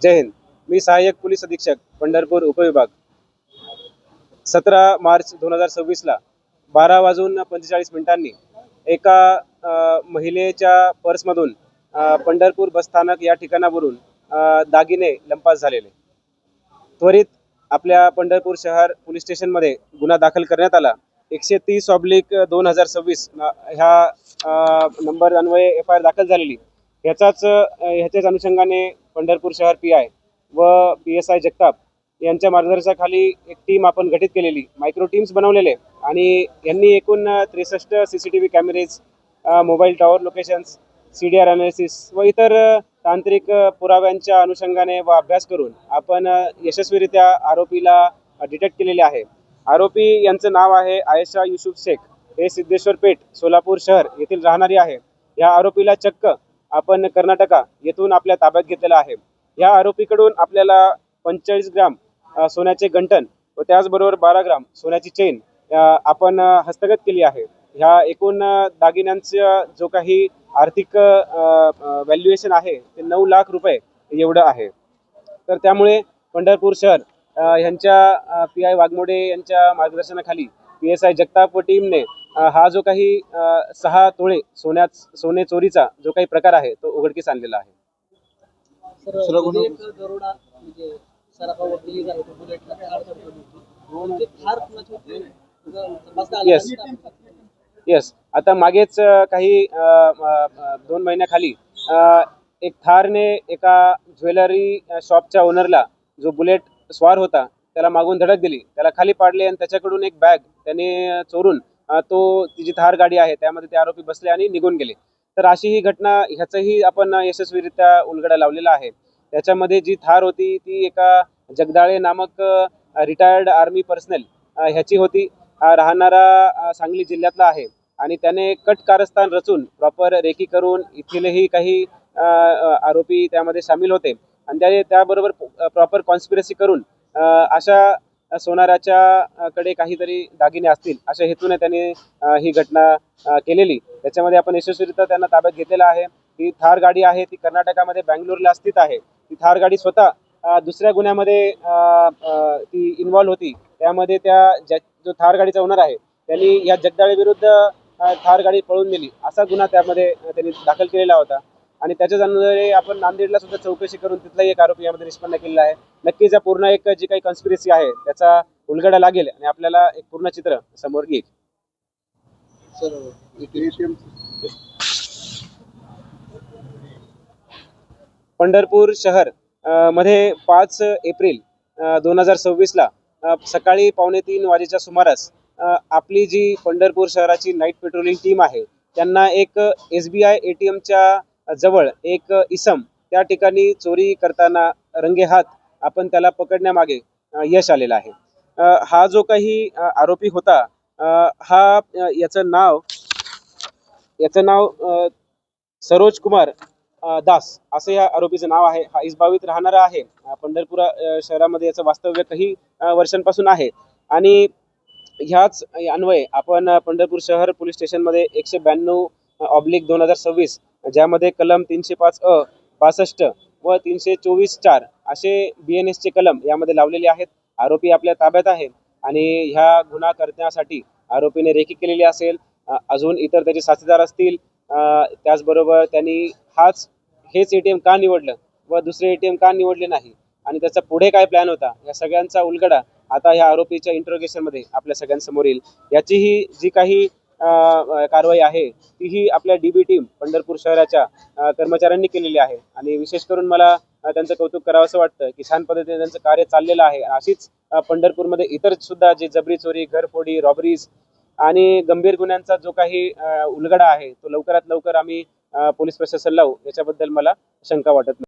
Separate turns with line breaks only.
जय हिंद. मी सहाय्यक पोलीस अधीक्षक पंढरपूर उपविभाग. 17 मार्च 2026ला 12:45 एका महिलेच्या पर्समधून पंढरपूर बसस्थानक या ठिकाणावरून दागिने लंपास झालेले. त्वरित आपल्या पंढरपूर शहर पोलीस स्टेशनमध्ये गुन्हा दाखल करण्यात आला. 130/2026 ह्या नंबर अन्वये FIR दाखल झालेली. ह्याच्याच अनुषंगाने पंढरपूर शहर PI व PSI जगताप यांच्या मार्गदर्शनाखाली एक टीम आपण गठीत केलेली, मायक्रो टीम्स बनवलेले आणि यांनी एकूण 63 CCTV cameras, mobile tower locations, CDR analysis व इतर तांत्रिक पुराव्यांच्या अनुषंगाने व अभ्यास करून आपण यशस्वीरित्या आरोपीला डिटेक्ट केलेले आहे. आरोपी यांचं नाव आहे आयशा युसुफ शेख. हे सिद्धेश्वर पेठ, सोलापूर शहर येथील राहणारी आहे. या आरोपीला चक्क आपण कर्नाटका येथून आपल्या ताब्यात घेतलेला आहे. या आरोपीकडून आपल्याला 45 ग्राम सोन्याचे गंठण व त्याचबरोबर 12 ग्राम सोन्याची चेन आपण हस्तगत केली आहे. ह्या एकूण दागिन्यांचा जो काही आर्थिक व्हॅल्युएशन आहे ते 9 लाख रुपये एवढं आहे. तर त्यामुळे पंढरपूर शहर ह्यांच्या PI वाघमोडे यांच्या मार्गदर्शनाखाली PSI जगताप व टीमने हा जो काही 6 तोळे सोने चोरीचा जो काही प्रकार आहे तो उघडकीस आणलेला आहे. येस. आता मागेच काही 2 महिन्याखाली एक थारने एका ज्वेलरी शॉपच्या ओनरला, जो बुलेट स्वार होता, त्याला मागून धडक दिली, त्याला खाली पाडले आणि त्याच्याकडून एक बॅग त्याने चोरून ती जी थार गाडी आहे त्यामध्ये ते आरोपी बसले आणि निघून गेले. तर अशी ही घटना, ह्याचंही आपण यशस्वीरित्या उलगडा लावलेला आहे. त्याच्यामध्ये जी थार होती ती एका जगदाळे नामक रिटायर्ड आर्मी पर्सनल ह्याची होती. राहणारा सांगली जिल्ह्यातला आहे आणि त्याने कट कारस्थान रचून प्रॉपर रेकी करून इथलेही काही आरोपी त्यामध्ये सामील होते आणि त्याबरोबर प्रॉपर कॉन्स्पिरसी करून अशा सोनाराच्या कडे काहीतरी दागिने असतील अशा हेतूने त्यांनी ही घटना केलेली. त्याच्यामध्ये आपण यशस्वीरित्या त्यांना ताब्यात घेतलेला आहे. ही थार गाडी आहे ती कर्नाटकामध्ये बँगलोरला स्थित आहे. ती थार गाडी स्वतः दुसऱ्या गुन्ह्यामध्ये ती इन्व्हॉल्व होती. त्यामध्ये जो थार गाडीचा ओनर आहे त्यांनी या जगदाळे विरुद्ध थार गाडी पळून नेली असा गुन्हा त्यामध्ये त्यांनी दाखल केलेला होता आणि त्याच्याच अनुसार आपण नांदेडला सुद्धा चौकशी करून तिथलाही एक आरोपी यामध्ये निष्पन्न केलेला आहे. नक्कीच या पूर्ण एक जी काही कॉन्स्पिरसी आहे त्याचा उलगडा लागेल आणि आपल्याला एक पूर्ण चित्र समोर येईल. पंढरपूर शहर मध्ये 5 एप्रिल 2026ला सकाळी 2:45 वाजेच्या सुमारास आपली जी पंढरपूर शहराची नाईट पेट्रोलिंग टीम आहे त्यांना एक SBI ATMच्या जवळ एक इसम त्या ठिकाणी चोरी करताना रंगेहात आपण त्याला पकडण्यामागे यश आलेलं आहे. हा जो काही आरोपी होता याचं नाव सरोज कुमार दास असं या आरोपीचं नाव आहे. हा इस्बावीत राहणारा आहे. पंढरपूर शहरामध्ये याचं वास्तव्य काही वर्षांपासून आहे आणि ह्याच अन्वये आपण पंढरपूर शहर पोलीस स्टेशनमध्ये 192/2026 ज्यामध्ये कलम 305(अ), 62 व 324(4) असे BNS चे कलम यामध्ये लावलेले आहेत. आरोपी आपल्या ताब्यात आहे आणि ह्या गुन्हा करण्यासाठी आरोपीने रेकी केलेली असेल. अजून इतर त्याचे साथीदार असतील. त्याचबरोबर त्यांनी हेच ATM का निवडलं व दुसरे ATM का निवडले नाही आणि त्याचा पुढे काय प्लॅन होता, या सगळ्यांचा उलगडा आता ह्या आरोपीच्या इंट्रोगेशनमध्ये आपल्या सगळ्यांसमोर येईल. याचीही जी काही कारवाई आहे तीही आपल्या DB टीम पंढरपूर शहराच्या कर्मचाऱ्यांनी केलेली आहे आणि विशेष करून मला त्यांचं कौतुक करावं असं वाटतं की छान पद्धतीने त्यांचं कार्य चाललेलं आहे. अशीच पंढरपूरमध्ये इतर सुद्धा जे जबरी चोरी, घरफोडी, रॉबरीज आणि गंभीर गुन्ह्यांचा जो काही उलगडा आहे तो लवकरात लवकर आम्ही पोलीस प्रशासन लावू याच्याबद्दल मला शंका वाटत नाही.